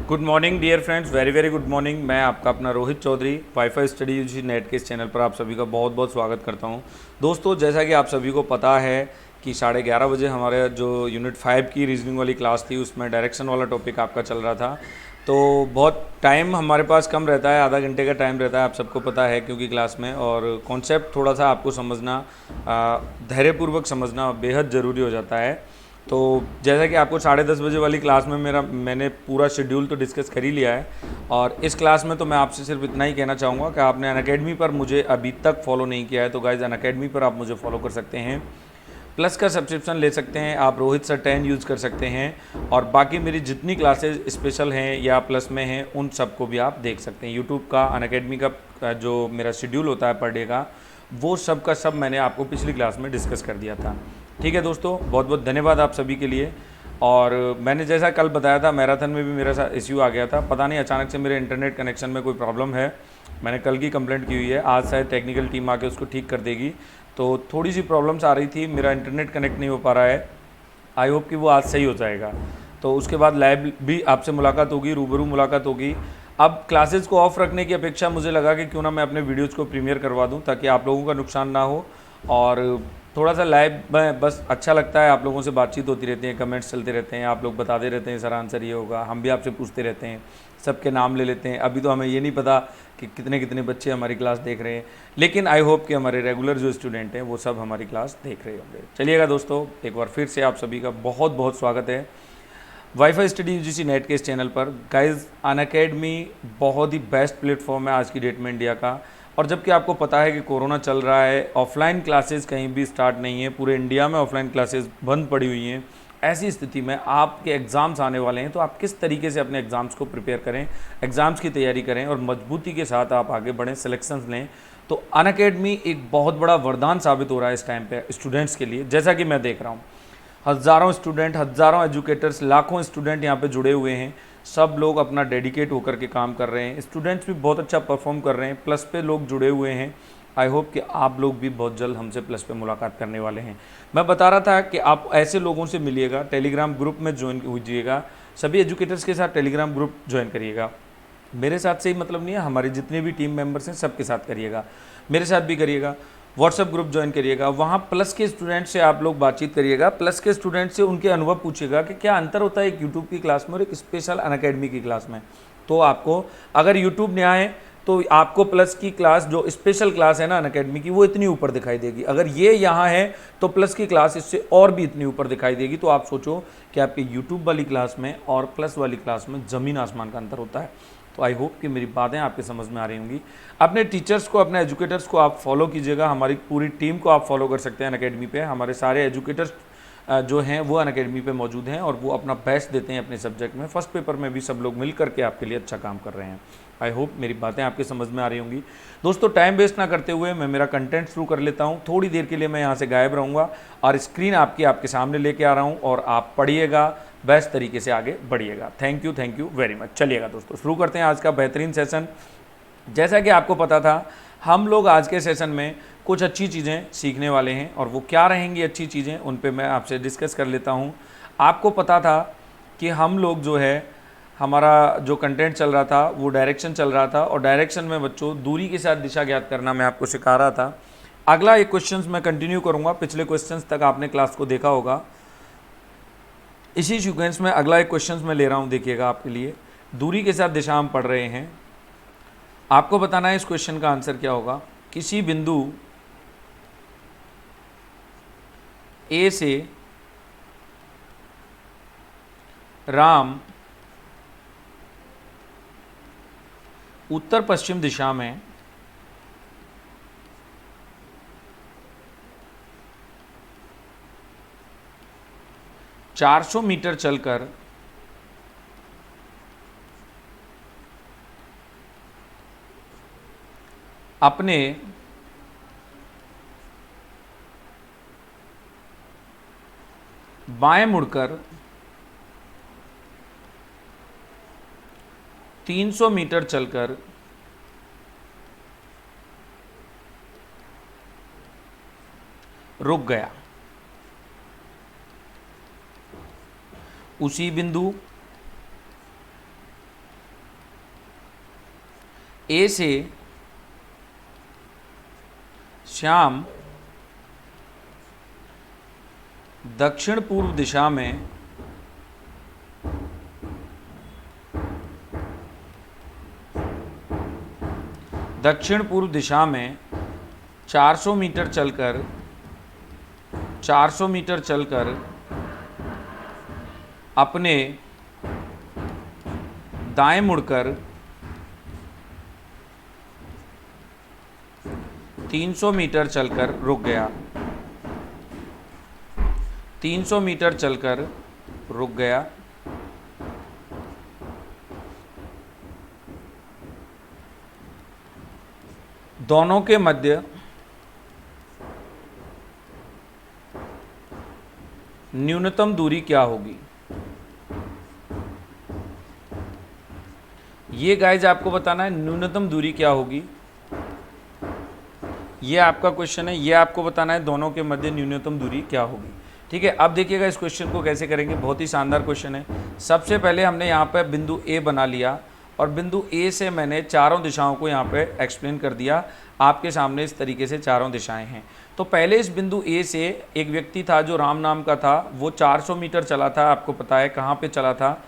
Good morning dear friends, very very good morning. मैं आपका अपना Rohit Chaudhary WiFi study UG NET के इस चैनल पर आप सभी का बहुत बहुत स्वागत करता हूं। दोस्तों, जैसा कि आप सभी को पता है कि 11:30 बजे हमारे जो यूनिट 5 की रीजनिंग वाली क्लास थी उसमें डायरेक्शन वाला टॉपिक आपका चल रहा था। तो बहुत टाइम हमारे पास कम रहता है, आधा घंटे का टाइम रहता है, आप सबको पता है, क्योंकि क्लास में और कॉन्सेप्ट थोड़ा सा आपको समझना, धैर्यपूर्वक समझना बेहद ज़रूरी हो जाता है। तो जैसा कि आपको 10:30 बजे वाली क्लास में मैंने पूरा शेड्यूल तो डिस्कस कर ही लिया है, और इस क्लास में तो मैं आपसे सिर्फ इतना ही कहना चाहूँगा कि आपने अनअकैडमी पर मुझे अभी तक फॉलो नहीं किया है तो गाइज अनअकैडमी पर आप मुझे फॉलो कर सकते हैं। प्लस का सब्सक्रिप्शन ले सकते हैं आप, रोहित सर 10 यूज़ कर सकते हैं, और बाकी मेरी जितनी क्लासेज स्पेशल हैं या प्लस में हैं उन सबको भी आप देख सकते हैं। यूट्यूब का अनअकैडमी का जो मेरा शेड्यूल होता है पर डे का, वो सब का सब मैंने आपको पिछली क्लास में डिस्कस कर दिया था। ठीक है दोस्तों, बहुत बहुत धन्यवाद आप सभी के लिए। और मैंने जैसा कल बताया था, मैराथन में भी मेरा इश्यू आ गया था, पता नहीं अचानक से मेरे इंटरनेट कनेक्शन में कोई प्रॉब्लम है। मैंने कल की कंप्लेंट की हुई है, आज शायद टेक्निकल टीम आके उसको ठीक कर देगी। तो थोड़ी सी प्रॉब्लम्स आ रही थी, मेरा इंटरनेट कनेक्ट नहीं हो पा रहा है। आई होप कि वो आज सही हो जाएगा। तो उसके बाद लाइव भी आपसे मुलाकात होगी, रूबरू मुलाकात होगी। अब क्लासेस को ऑफ रखने की अपेक्षा मुझे लगा कि क्यों ना मैं अपने वीडियोज़ को प्रीमियर करवा दूं, ताकि आप लोगों का नुकसान ना हो। और थोड़ा सा लाइव में बस अच्छा लगता है, आप लोगों से बातचीत होती रहती है, कमेंट्स चलते रहते हैं, आप लोग बताते रहते हैं सर आंसर ये होगा, हम भी आपसे पूछते रहते हैं, सबके नाम ले लेते हैं। अभी तो हमें ये नहीं पता कि कितने कितने बच्चे हमारी क्लास देख रहे हैं, लेकिन आई होप कि हमारे रेगुलर जो स्टूडेंट हैं वो सब हमारी क्लास देख रहे होंगे। चलिएगा दोस्तों, एक बार फिर से आप सभी का बहुत बहुत स्वागत है वाईफाई स्टडी यूजीसी नेट के इस चैनल पर। गाइज, अनअकैडमी बहुत ही बेस्ट प्लेटफॉर्म है आज की डेट में इंडिया का। और जबकि आपको पता है कि कोरोना चल रहा है, ऑफलाइन क्लासेस कहीं भी स्टार्ट नहीं है, पूरे इंडिया में ऑफलाइन क्लासेस बंद पड़ी हुई हैं। ऐसी स्थिति में आपके एग्ज़ाम्स आने वाले हैं, तो आप किस तरीके से अपने एग्ज़ाम्स को प्रिपेयर करें, एग्ज़ाम्स की तैयारी करें और मजबूती के साथ आप आगे बढ़ें, सिलेक्शंस लें। तो अनअकैडमी एक बहुत बड़ा वरदान साबित हो रहा है इस टाइम पे स्टूडेंट्स के लिए। जैसा कि मैं देख रहा हूँ, हज़ारों स्टूडेंट, हज़ारों एजुकेटर्स, लाखों स्टूडेंट यहाँ पे जुड़े हुए हैं। सब लोग अपना डेडिकेट होकर के काम कर रहे हैं, स्टूडेंट्स भी बहुत अच्छा परफॉर्म कर रहे हैं, प्लस पे लोग जुड़े हुए हैं। आई होप कि आप लोग भी बहुत जल्द हमसे प्लस पे मुलाकात करने वाले हैं। मैं बता रहा था कि आप ऐसे लोगों से मिलिएगा, टेलीग्राम ग्रुप में ज्वाइन कीजिएगा, सभी एजुकेटर्स के साथ टेलीग्राम ग्रुप ज्वाइन करिएगा। मेरे साथ से ही मतलब नहीं है, हमारे जितने भी टीम मेंबर्स हैं सबके साथ करिएगा, मेरे साथ भी करिएगा। व्हाट्सएप ग्रुप ज्वाइन करिएगा, वहाँ प्लस के स्टूडेंट से आप लोग बातचीत करिएगा, प्लस के स्टूडेंट से उनके अनुभव पूछिएगा कि क्या अंतर होता है एक यूट्यूब की क्लास में और एक स्पेशल अनअकैडमी की क्लास में। तो आपको, अगर यूट्यूब में आए तो आपको प्लस की क्लास, जो स्पेशल क्लास है ना अनअकैडमी की, वो इतनी ऊपर दिखाई देगी। अगर ये यहाँ है तो प्लस की क्लास इससे और भी इतनी ऊपर दिखाई देगी। तो आप सोचो कि आपके यूट्यूब वाली क्लास में और प्लस वाली क्लास में ज़मीन आसमान का अंतर होता है। तो आई होप कि मेरी बातें आपके समझ में आ रही होंगी। अपने टीचर्स को, अपने एजुकेटर्स को आप फॉलो कीजिएगा, हमारी पूरी टीम को आप फॉलो कर सकते हैं अनअकैडमी पे। हमारे सारे एजुकेटर्स जो हैं वो अनअकैडमी पे मौजूद हैं और वो अपना बेस्ट देते हैं अपने सब्जेक्ट में। फर्स्ट पेपर में भी सब लोग मिल करके आपके लिए अच्छा काम कर रहे हैं। आई होप मेरी बातें आपके समझ में आ रही होंगी। दोस्तों, टाइम वेस्ट ना करते हुए मैं मेरा कंटेंट शुरू कर लेता हूँ। थोड़ी देर के लिए मैं यहाँ से गायब रहूँगा और स्क्रीन आपके सामने लेके आ रहा हूँ, और आप पढ़िएगा, बेस्ट तरीके से आगे बढ़िएगा। Thank you very much. चलिएगा दोस्तों, शुरू करते हैं आज का बेहतरीन सेशन। जैसा कि आपको पता था, हम लोग आज के सेशन में कुछ अच्छी चीज़ें सीखने वाले हैं, और वो क्या रहेंगी अच्छी चीज़ें, उन पे मैं आपसे डिस्कस कर लेता हूँ। आपको पता था कि हम लोग जो है, हमारा जो कंटेंट चल रहा था वो डायरेक्शन चल रहा था, और डायरेक्शन में बच्चों दूरी के साथ दिशा ज्ञात करना मैं आपको सिखा रहा था। अगला एक क्वेश्चंस मैं कंटिन्यू करूँगा, पिछले क्वेश्चंस तक आपने क्लास को देखा होगा। इसी सीक्वेंस में अगला एक क्वेश्चंस मैं ले रहा हूँ, देखिएगा आपके लिए। दूरी के साथ दिशा हम पढ़ रहे हैं, आपको बताना है इस क्वेश्चन का आंसर क्या होगा। किसी बिंदु ए से राम उत्तर पश्चिम दिशा में 400 मीटर चलकर अपने बाएं मुड़कर 300 मीटर चलकर रुक गया। उसी बिंदु ए से श्याम दक्षिण पूर्व दिशा में दक्षिण पूर्व दिशा में 400 मीटर चलकर अपने दाएं मुड़कर 300 मीटर चलकर रुक गया। 300 मीटर चलकर रुक गया। दोनों के मध्य न्यूनतम दूरी क्या होगी? ये गाइज आपको बताना है न्यूनतम दूरी क्या होगी। ये आपका क्वेश्चन है, ये आपको बताना है दोनों के मध्य न्यूनतम दूरी क्या होगी। ठीक है, अब देखिएगा इस क्वेश्चन को कैसे करेंगे। बहुत ही शानदार क्वेश्चन है। सबसे पहले हमने यहाँ पे बिंदु ए बना लिया और बिंदु ए से मैंने चारों दिशाओं को यहाँ पे एक्सप्लेन कर दिया। आपके सामने इस तरीके से चारों दिशाएं हैं। तो पहले इस बिंदु ए से एक व्यक्ति था जो राम नाम का था, वो 400 मीटर चला था। आपको पता है कहाँ पे चला था?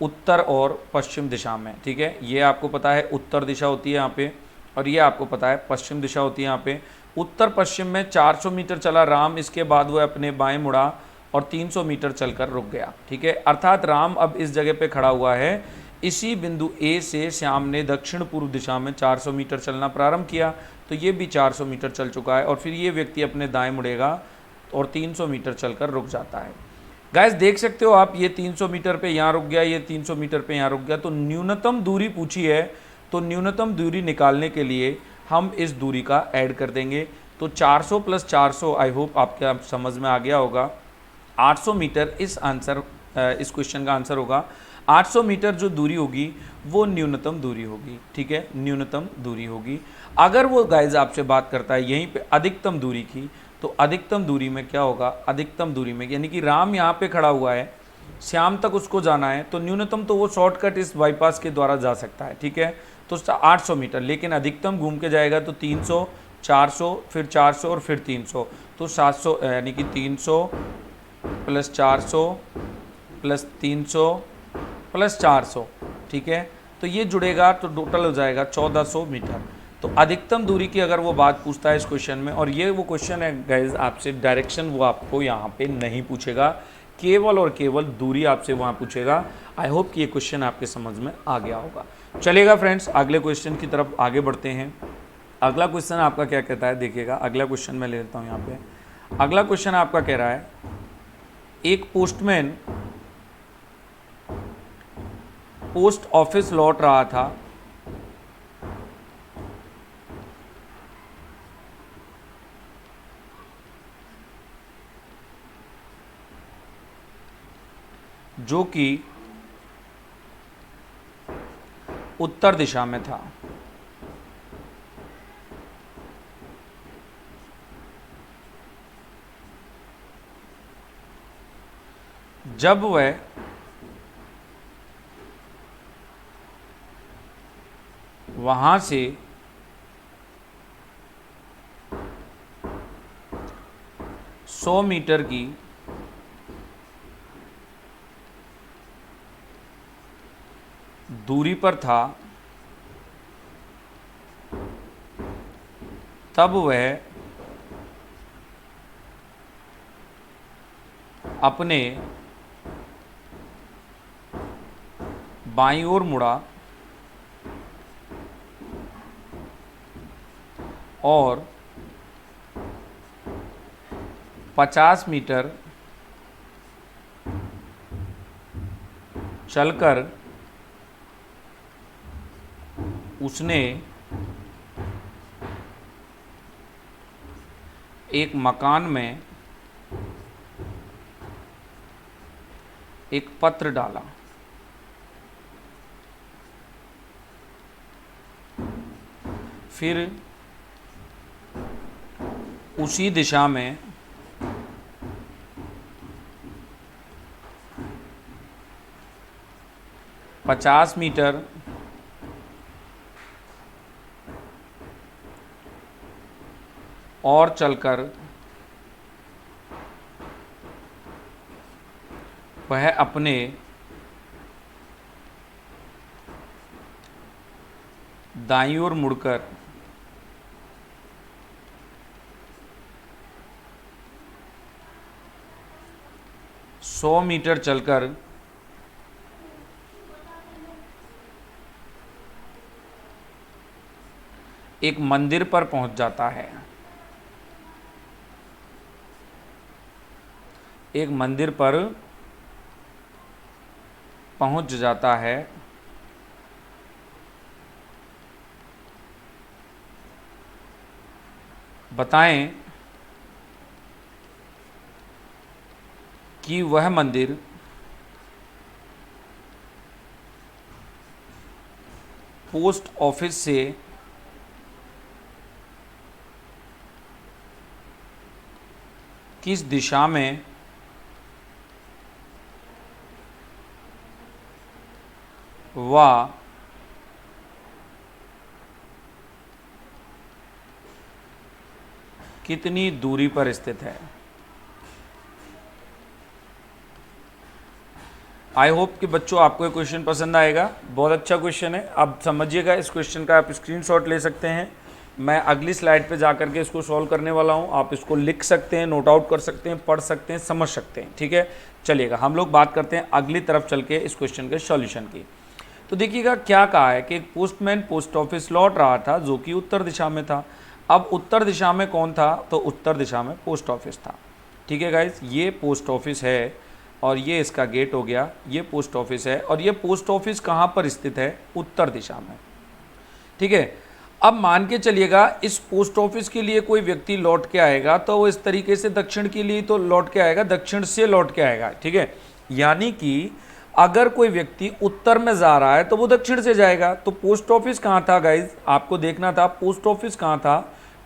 उत्तर और पश्चिम दिशा में। ठीक है, ये आपको पता है उत्तर दिशा होती है यहाँ पे, और ये आपको पता है पश्चिम दिशा होती है यहाँ पे। उत्तर पश्चिम में 400 मीटर चला राम, इसके बाद वह अपने बाएं मुड़ा और 300 मीटर चलकर रुक गया। ठीक है, अर्थात राम अब इस जगह पे खड़ा हुआ है। इसी बिंदु ए से श्याम ने दक्षिण पूर्व दिशा में 400 मीटर चलना प्रारंभ किया, तो ये भी 400 मीटर चल चुका है और फिर ये व्यक्ति अपने दाएं मुड़ेगा और 300 मीटर चलकर रुक जाता है। गाइस देख सकते हो आप, ये 300 मीटर पे यहाँ रुक गया, ये 300 मीटर पे यहाँ रुक गया। तो न्यूनतम दूरी पूछी है, तो न्यूनतम दूरी निकालने के लिए हम इस दूरी का ऐड कर देंगे। तो 400 + 400, आई होप आपके समझ में आ गया होगा, 800 मीटर इस क्वेश्चन का आंसर होगा। 800 मीटर जो दूरी होगी वो न्यूनतम दूरी होगी। ठीक है, न्यूनतम दूरी होगी। अगर वो गाइज आपसे बात करता है यहीं पे अधिकतम दूरी की, तो अधिकतम दूरी में क्या होगा? अधिकतम दूरी में यानी कि राम यहाँ पे खड़ा हुआ है, श्याम तक उसको जाना है, तो न्यूनतम तो वो शॉर्टकट इस बाईपास के द्वारा जा सकता है। ठीक है, तो 800 मीटर, लेकिन अधिकतम घूम के जाएगा तो 300, 400, फिर 400 और फिर 300, तो 700, यानी कि 300 + 400 + 300 + 400। ठीक है, तो ये जुड़ेगा तो टोटल हो जाएगा 1400 मीटर। तो अधिकतम दूरी की अगर वो बात पूछता है इस क्वेश्चन में, और ये वो क्वेश्चन है गाइज, आपसे डायरेक्शन वो आपको यहाँ पे नहीं पूछेगा, केवल और केवल दूरी आपसे वहाँ पूछेगा। आई होप कि ये क्वेश्चन आपके समझ में आ गया होगा। चलेगा फ्रेंड्स, अगले क्वेश्चन की तरफ आगे बढ़ते हैं। अगला क्वेश्चन आपका क्या कहता है, देखिएगा। अगला क्वेश्चन मैं ले लेता हूँ यहाँ पे। अगला क्वेश्चन आपका कह रहा है, एक पोस्टमैन पोस्ट ऑफिस लौट रहा था, जो कि उत्तर दिशा में था। जब वह वहां से 100 मीटर की दूरी पर था, तब वह अपने बाईं ओर मुड़ा और 50 मीटर चलकर उसने एक मकान में एक पत्र डाला। फिर उसी दिशा में 50 मीटर और चलकर वह अपने दाईं ओर मुड़कर 100 मीटर चलकर एक मंदिर पर पहुंच जाता है। एक मंदिर पर पहुंच जाता है। बताएं कि वह मंदिर पोस्ट ऑफिस से किस दिशा में व कितनी दूरी पर स्थित है। आई होप कि बच्चों आपको ये क्वेश्चन पसंद आएगा। बहुत अच्छा क्वेश्चन है। अब समझिएगा, इस क्वेश्चन का आप स्क्रीनशॉट ले सकते हैं। मैं अगली स्लाइड पे जा करके इसको सॉल्व करने वाला हूँ। आप इसको लिख सकते हैं, नोट आउट कर सकते हैं, पढ़ सकते हैं, समझ सकते हैं। ठीक है, चलिएगा हम लोग बात करते हैं अगली तरफ चल के इस क्वेश्चन के सॉल्यूशन की। तो देखिएगा क्या कहा है कि एक पोस्टमैन पोस्ट ऑफिस लौट रहा था जो कि उत्तर दिशा में था। अब उत्तर दिशा में कौन था? तो उत्तर दिशा में पोस्ट ऑफिस था। ठीक है गाइस, ये पोस्ट ऑफिस है और ये इसका गेट हो गया। ये पोस्ट ऑफिस है और ये पोस्ट ऑफिस कहाँ पर स्थित है? उत्तर दिशा में। ठीक है, अब मान के चलिएगा इस पोस्ट ऑफिस के लिए कोई व्यक्ति लौट के आएगा तो वो इस तरीके से दक्षिण के लिए तो लौट के आएगा, दक्षिण से लौट के आएगा। ठीक है, यानी कि अगर कोई व्यक्ति उत्तर में जा रहा है तो वो दक्षिण से जाएगा। तो पोस्ट ऑफिस कहाँ था गाइज? आपको देखना था पोस्ट ऑफिस कहाँ था।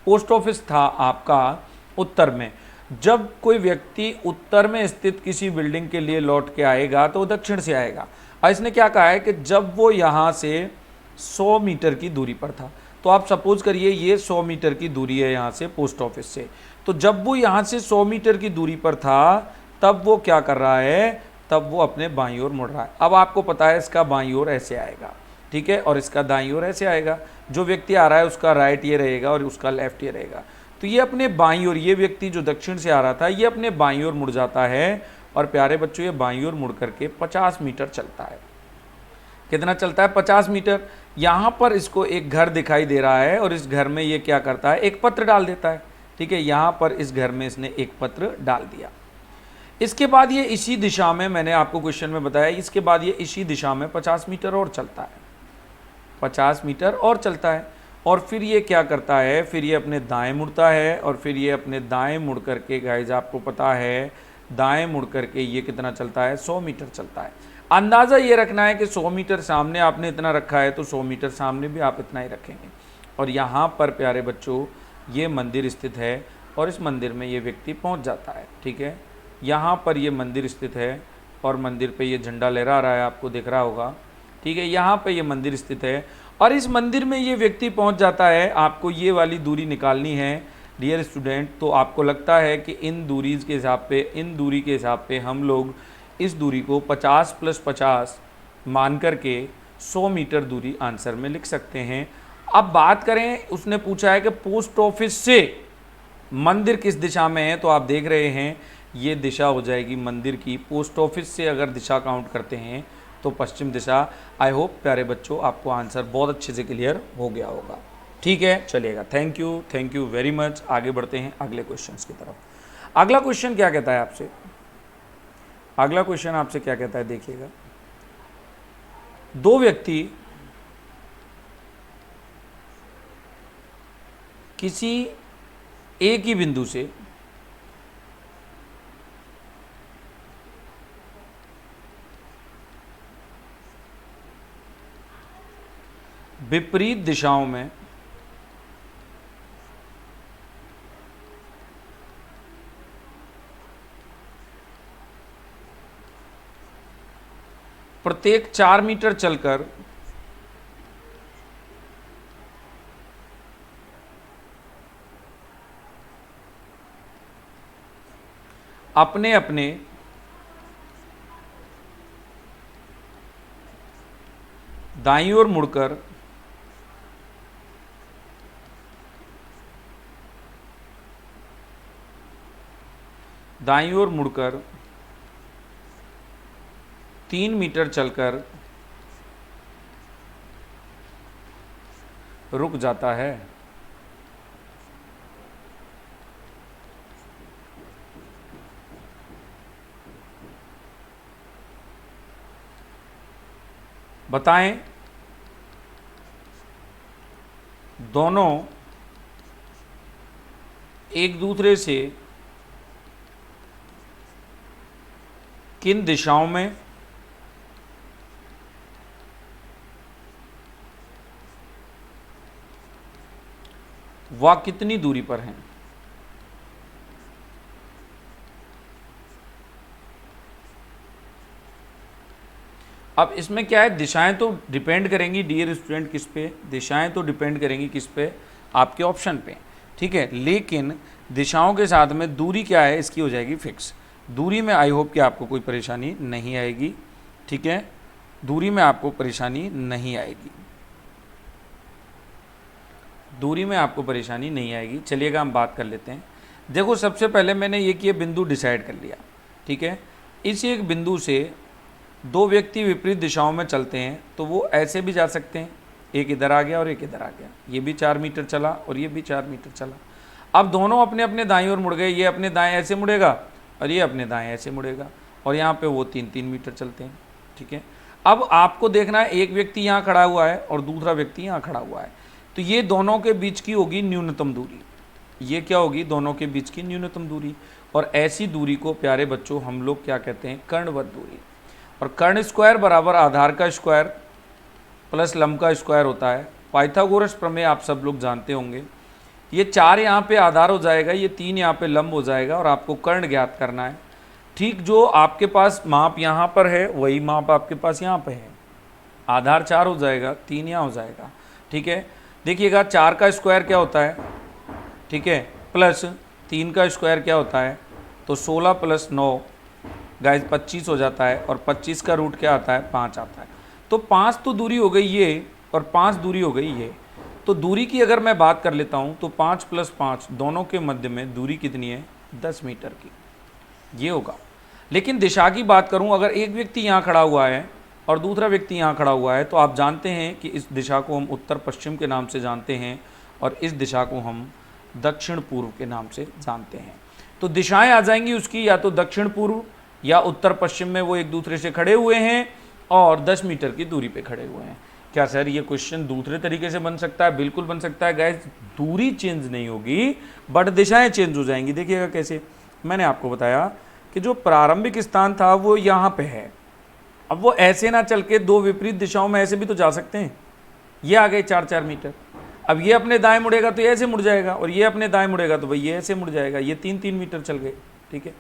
पोस्ट ऑफिस था आपका उत्तर में। जब कोई व्यक्ति उत्तर में स्थित किसी बिल्डिंग के लिए लौट के आएगा तो वो दक्षिण से आएगा। और इसने क्या कहा है कि जब वो यहाँ से 100 मीटर की दूरी पर था, तो आप सपोज करिए ये 100 मीटर की दूरी है यहाँ से पोस्ट ऑफिस से। तो जब वो यहाँ से 100 मीटर की दूरी पर था तब वो क्या कर रहा है? तब वो अपने बाईं ओर मुड़ रहा है। अब आपको पता है इसका बाईं ओर ऐसे आएगा, ठीक है, और इसका दाईं ओर ऐसे आएगा। जो व्यक्ति आ रहा है उसका राइट ये रहेगा और उसका लेफ्ट ये रहेगा। तो ये अपने बाईं ओर, ये व्यक्ति जो दक्षिण से आ रहा था ये अपने बाईं ओर मुड़ जाता है। और प्यारे बच्चों, ये बाईं ओर मुड़ करके 50 मीटर चलता है। कितना चलता है? 50 मीटर। यहाँ पर इसको एक घर दिखाई दे रहा है और इस घर में ये क्या करता है? एक पत्र डाल देता है। ठीक है, यहाँ पर इस घर में इसने एक पत्र डाल दिया। इसके बाद ये इसी दिशा में, मैंने आपको क्वेश्चन में बताया, इसके बाद ये इसी दिशा में 50 मीटर और चलता है। 50 मीटर और चलता है और फिर ये क्या करता है? फिर ये अपने दाएं मुड़ता है और फिर ये अपने दाएं मुड़ करके, गाइज आपको पता है दाएं मुड़ करके ये कितना चलता है? 100 मीटर चलता है। अंदाज़ा ये रखना है कि 100 मीटर सामने आपने इतना रखा है तो 100 मीटर सामने भी आप इतना ही रखेंगे। और यहाँ पर प्यारे बच्चों ये मंदिर स्थित है और इस मंदिर में ये व्यक्ति पहुँच जाता है। ठीक है, यहाँ पर ये मंदिर स्थित है और मंदिर पे ये झंडा लहरा रहा है, आपको दिख रहा होगा। ठीक है, यहाँ पे ये मंदिर स्थित है और इस मंदिर में ये व्यक्ति पहुँच जाता है। आपको ये वाली दूरी निकालनी है डियर स्टूडेंट। तो आपको लगता है कि इन दूरी के हिसाब पे हम लोग इस दूरी को 50 + 50 मान करके 100 मीटर दूरी आंसर में लिख सकते हैं। अब बात करें, उसने पूछा है कि पोस्ट ऑफिस से मंदिर किस दिशा में है, तो आप देख रहे हैं ये दिशा हो जाएगी मंदिर की। पोस्ट ऑफिस से अगर दिशा काउंट करते हैं तो पश्चिम दिशा। आई होप प्यारे बच्चों आपको आंसर बहुत अच्छे से क्लियर हो गया होगा। ठीक है, चलिएगा, थैंक यू वेरी मच। आगे बढ़ते हैं अगले क्वेश्चंस की तरफ। अगला क्वेश्चन क्या कहता है आपसे? अगला क्वेश्चन आपसे क्या कहता है, देखिएगा। दो व्यक्ति किसी एक ही बिंदु से विपरीत दिशाओं में प्रत्येक 4 मीटर चलकर अपने अपने दाईं ओर मुड़कर दाईं ओर मुड़कर 3 मीटर चलकर रुक जाता है। बताएं दोनों एक दूसरे से किन दिशाओं में व कितनी दूरी पर हैं। अब इसमें क्या है, दिशाएं तो डिपेंड करेंगी डियर स्टूडेंट किस पे, दिशाएं तो डिपेंड करेंगी किस पे, आपके ऑप्शन पे, ठीक है। लेकिन दिशाओं के साथ में दूरी क्या है इसकी हो जाएगी फिक्स। दूरी में आई होप कि आपको कोई परेशानी नहीं आएगी, ठीक है, दूरी में आपको परेशानी नहीं आएगी, दूरी में आपको परेशानी नहीं आएगी। चलिएगा हम बात कर लेते हैं। देखो सबसे पहले मैंने ये कि बिंदु डिसाइड कर लिया, ठीक है। इस एक बिंदु से दो व्यक्ति विपरीत दिशाओं में चलते हैं तो वो ऐसे भी जा सकते हैं, एक इधर आ गया और एक इधर आ गया, ये भी 4 मीटर चला और ये भी 4 मीटर चला। अब दोनों अपने अपने दाईं ओर मुड़ गए, ये अपने दाएं ऐसे मुड़ेगा और ये अपने दाएं ऐसे मुड़ेगा और यहाँ पे वो 3-3 मीटर चलते हैं, ठीक है। अब आपको देखना है एक व्यक्ति यहाँ खड़ा हुआ है और दूसरा व्यक्ति यहाँ खड़ा हुआ है, तो ये दोनों के बीच की होगी न्यूनतम दूरी। ये क्या होगी, दोनों के बीच की न्यूनतम दूरी। और ऐसी दूरी को प्यारे बच्चों हम लोग क्या कहते हैं, कर्णवत दूरी। और कर्ण स्क्वायर बराबर आधार का स्क्वायर प्लस लंब का स्क्वायर होता है। पाइथागोरस प्रमेय आप सब लोग जानते होंगे। ये 4 यहाँ पे आधार हो जाएगा, ये 3 यहाँ पे लंब हो जाएगा और आपको कर्ण ज्ञात करना है। ठीक जो आपके पास माप यहाँ पर है वही माप आपके पास यहाँ पे है। आधार 4 हो जाएगा, 3 यहाँ हो जाएगा, ठीक है। देखिएगा 4 का स्क्वायर क्या होता है, ठीक है, प्लस 3 का स्क्वायर क्या होता है, तो 16 प्लस 9 गाइस 25 हो जाता है और 25 का रूट क्या आता है, 5 आता है। तो 5 तो दूरी हो गई ये और 5 दूरी हो गई ये। तो दूरी की अगर मैं बात कर लेता हूँ तो 5 + 5 दोनों के मध्य में दूरी कितनी है, 10 मीटर की, ये होगा। लेकिन दिशा की बात करूँ, अगर एक व्यक्ति यहाँ खड़ा हुआ है और दूसरा व्यक्ति यहाँ खड़ा हुआ है तो आप जानते हैं कि इस दिशा को हम उत्तर पश्चिम के नाम से जानते हैं और इस दिशा को हम दक्षिण पूर्व के नाम से जानते हैं। तो दिशाएं आ जाएंगी उसकी, या तो दक्षिण पूर्व या उत्तर पश्चिम में वो एक दूसरे से खड़े हुए हैं और 10 मीटर की दूरी पे खड़े हुए हैं। क्या सर ये क्वेश्चन दूसरे तरीके से बन सकता है? बिल्कुल बन सकता है गाइस। दूरी चेंज नहीं होगी बट दिशाएं चेंज हो जाएंगी। देखिएगा कैसे, मैंने आपको बताया कि जो प्रारंभिक स्थान था वो यहाँ पे है। अब वो ऐसे ना चल के दो विपरीत दिशाओं में ऐसे भी तो जा सकते हैं। ये आ गए 4-4 मीटर। अब ये अपने दाएं मुड़ेगा तो ये ऐसे मुड़ जाएगा और ये अपने दाएं मुड़ेगा तो भाई ये ऐसे मुड़ जाएगा। ये 3-3 मीटर चल गए, ठीक है।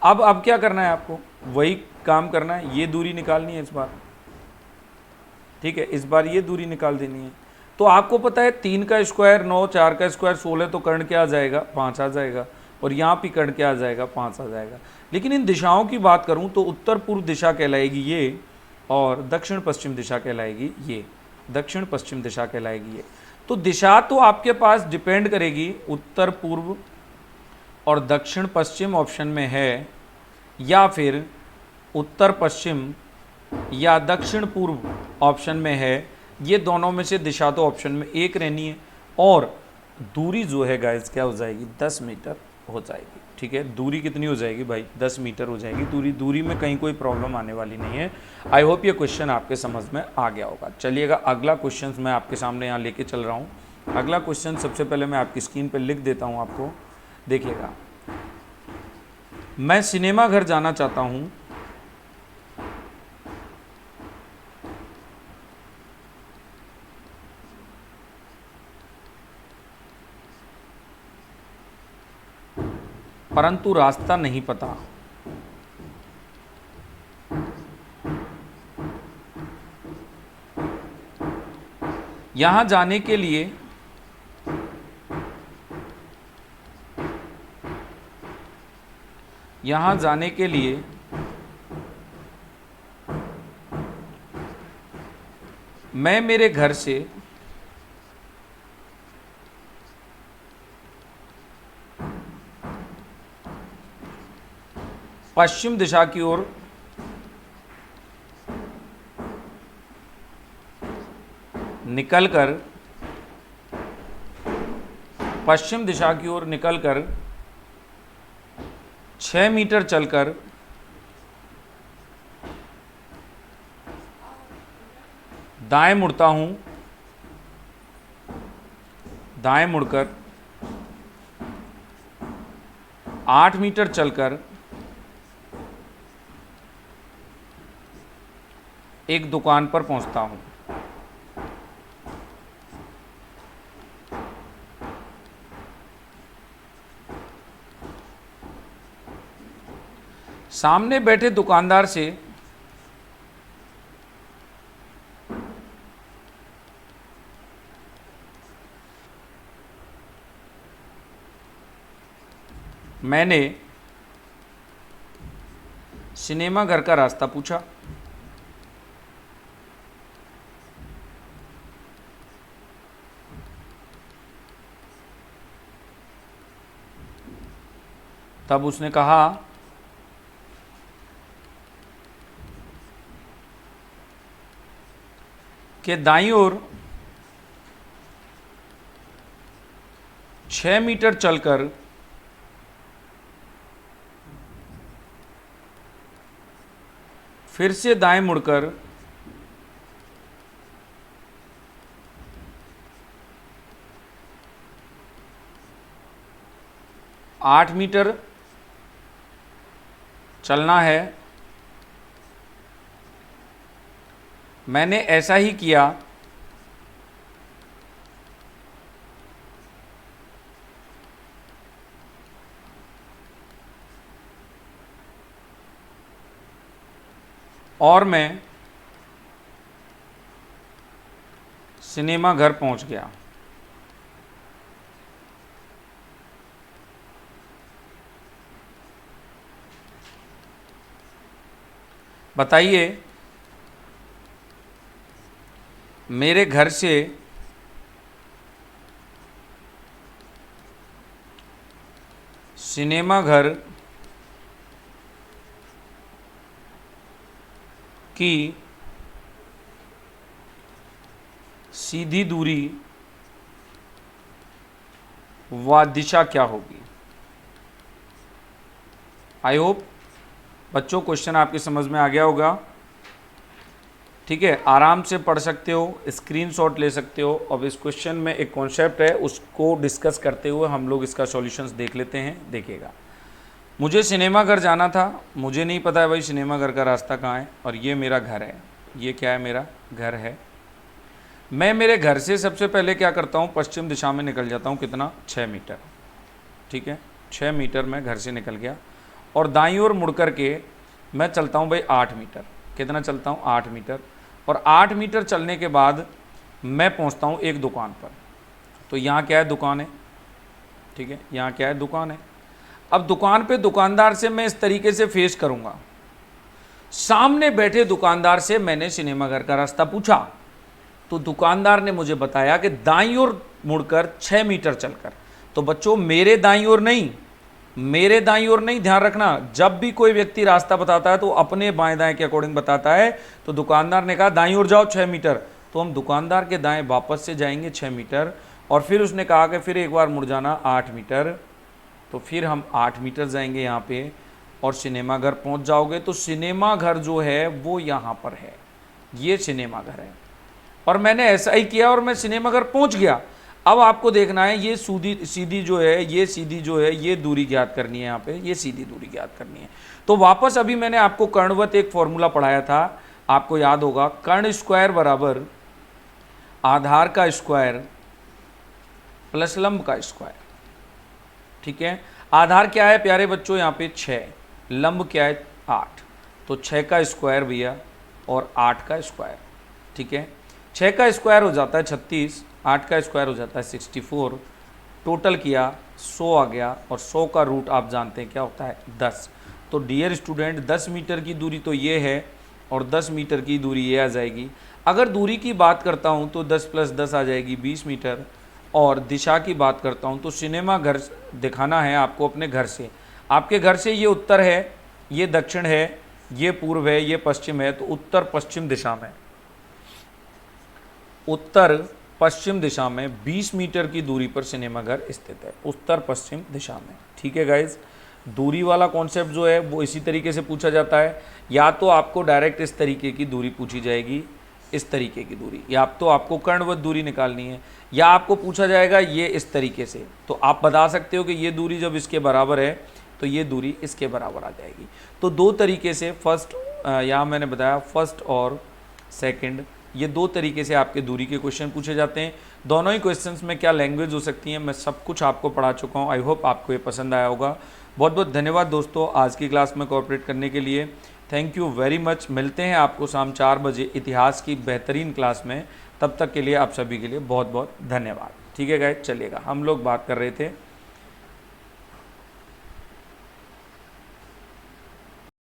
अब क्या करना है आपको, वही काम करना है, ये दूरी निकालनी है इस बार, ठीक है। इस बार ये दूरी निकाल देनी है। तो आपको पता है 3 का स्क्वायर 9, 4 का स्क्वायर 16, तो कर्ण क्या आ जाएगा, 5 आ जाएगा। और यहाँ भी कर्ण क्या आ जाएगा, 5 आ जाएगा। लेकिन इन दिशाओं की बात करूँ तो उत्तर पूर्व दिशा कहलाएगी ये और दक्षिण पश्चिम दिशा कहलाएगी ये, दक्षिण पश्चिम दिशा कहलाएगी ये। तो दिशा तो आपके पास डिपेंड करेगी उत्तर पूर्व और दक्षिण पश्चिम ऑप्शन में है, या फिर उत्तर पश्चिम या दक्षिण पूर्व ऑप्शन में है। ये दोनों में से दिशा तो ऑप्शन में एक रहनी है और दूरी जो है गाइस क्या हो जाएगी, 10 मीटर हो जाएगी, ठीक है। दूरी कितनी हो जाएगी भाई, 10 मीटर हो जाएगी दूरी में कहीं कोई प्रॉब्लम आने वाली नहीं है। आई होप ये क्वेश्चन आपके समझ में आ गया होगा। चलिएगा अगला क्वेश्चन मैं आपके सामने यहाँ लेके चल रहा हूँ। अगला क्वेश्चन सबसे पहले मैं आपकी स्क्रीन पर लिख देता हूँ आपको, देखिएगा। मैं सिनेमा घर जाना चाहता हूँ, परंतु रास्ता नहीं पता। यहां जाने के लिए यहाँ जाने के लिए मैं मेरे घर से पश्चिम दिशा की ओर निकलकर 6 मीटर चलकर दाएं मुड़ता हूं, दाएं मुड़कर 8 मीटर चलकर एक दुकान पर पहुंचता हूं। सामने बैठे दुकानदार से मैंने सिनेमा घर का रास्ता पूछा। तब उसने कहा कि दाईं ओर 6 मीटर चलकर फिर से दाएं मुड़कर 8 मीटर चलना है। मैंने ऐसा ही किया। और मैं सिनेमा घर पहुंच गया। बताइए, मेरे घर से सिनेमा घर की सीधी दूरी व दिशा क्या होगी। आई होप बच्चों क्वेश्चन आपके समझ में आ गया होगा। ठीक है, आराम से पढ़ सकते हो, स्क्रीनशॉट ले सकते हो। अब इस क्वेश्चन में एक कॉन्सेप्ट है, उसको डिस्कस करते हुए हम लोग इसका सॉल्यूशंस देख लेते हैं। देखिएगा, मुझे सिनेमा घर जाना था, मुझे नहीं पता है भाई सिनेमा घर का रास्ता कहाँ है, और ये मेरा घर है। ये क्या है? मेरा घर है। मैं मेरे घर से सबसे पहले क्या करता हूँ, पश्चिम दिशा में निकल जाता हूँ। कितना? 6 मीटर। ठीक है, 6 मीटर मैं घर से निकल गया और दाईं ओर मुड़ कर के मैं चलता हूँ भाई 8 मीटर। कितना चलता हूँ? 8 मीटर। और 8 मीटर चलने के बाद मैं पहुँचता हूँ एक दुकान पर। तो यहाँ क्या है? दुकान है। ठीक है, यहाँ क्या है? दुकान है। अब दुकान पे दुकानदार से मैं इस तरीके से फेस करूँगा। सामने बैठे दुकानदार से मैंने सिनेमा घर का रास्ता पूछा, तो दुकानदार ने मुझे बताया कि दाईं ओर मुड़कर 6 मीटर चलकर। तो बच्चों, मेरे दाईं ओर नहीं, मेरे दाईं ओर नहीं, ध्यान रखना। जब भी कोई व्यक्ति रास्ता बताता है तो अपने बाएं दाएं के अकॉर्डिंग बताता है। तो दुकानदार ने कहा दाईं ओर जाओ 6 मीटर, तो हम दुकानदार के दाएं वापस से जाएंगे 6 मीटर। और फिर उसने कहा कि फिर एक बार मुड़ जाना 8 मीटर। तो फिर हम 8 मीटर जाएंगे यहाँ पे और सिनेमा घर पहुँच जाओगे। तो सिनेमा घर जो है वो यहाँ पर है, ये सिनेमा घर है। और मैंने ऐसा ही किया और मैं सिनेमा घर पहुँच गया। अब आपको देखना है ये सीधी जो है, ये सीधी जो है, ये दूरी ज्ञात करनी है। यहाँ पे ये सीधी दूरी ज्ञात करनी है। तो वापस अभी मैंने आपको कर्णवत एक फॉर्मूला पढ़ाया था, आपको याद होगा। कर्ण स्क्वायर बराबर आधार का स्क्वायर प्लस लंब का स्क्वायर। ठीक है, आधार क्या है प्यारे बच्चों? यहाँ पे 6, लंब क्या है? 8। तो 6 का स्क्वायर भैया और 8 का स्क्वायर। ठीक है, 6 का स्क्वायर हो जाता है 36, 8 का स्क्वायर हो जाता है 64। टोटल किया 100 आ गया, और 100 का रूट आप जानते हैं क्या होता है? 10। तो डियर स्टूडेंट 10 मीटर की दूरी तो ये है और 10 मीटर की दूरी ये आ जाएगी। अगर दूरी की बात करता हूँ तो 10 + 10 आ जाएगी 20 मीटर। और दिशा की बात करता हूँ तो सिनेमा घर दिखाना है आपको अपने घर से। आपके घर से ये उत्तर है, ये दक्षिण है, ये पूर्व है, ये पश्चिम है, तो उत्तर पश्चिम दिशा में, उत्तर पश्चिम दिशा में 20 मीटर की दूरी पर सिनेमा घर स्थित है, उत्तर पश्चिम दिशा में। ठीक है गाइज, दूरी वाला कॉन्सेप्ट जो है वो इसी तरीके से पूछा जाता है। या तो आपको डायरेक्ट इस तरीके की दूरी पूछी जाएगी, इस तरीके की दूरी, या तो आपको कर्णवत दूरी निकालनी है, या आपको पूछा जाएगा ये इस तरीके से। तो आप बता सकते हो कि ये दूरी जब इसके बराबर है तो ये दूरी इसके बराबर आ जाएगी। तो दो तरीके से फर्स्ट, यहाँ मैंने बताया फर्स्ट और सेकंड, ये दो तरीके से आपके दूरी के क्वेश्चन पूछे जाते हैं। दोनों ही क्वेश्चंस में क्या लैंग्वेज हो सकती है मैं सब कुछ आपको पढ़ा चुका हूँ। आई होप आपको ये पसंद आया होगा। बहुत बहुत धन्यवाद दोस्तों आज की क्लास में कोऑपरेट करने के लिए। Thank you very much. मिलते हैं आपको शाम 4 बजे इतिहास की बेहतरीन क्लास में। तब तक के लिए आप सभी के लिए बहुत बहुत धन्यवाद। ठीक है गाइस, चलिएगा, हम लोग बात कर रहे थे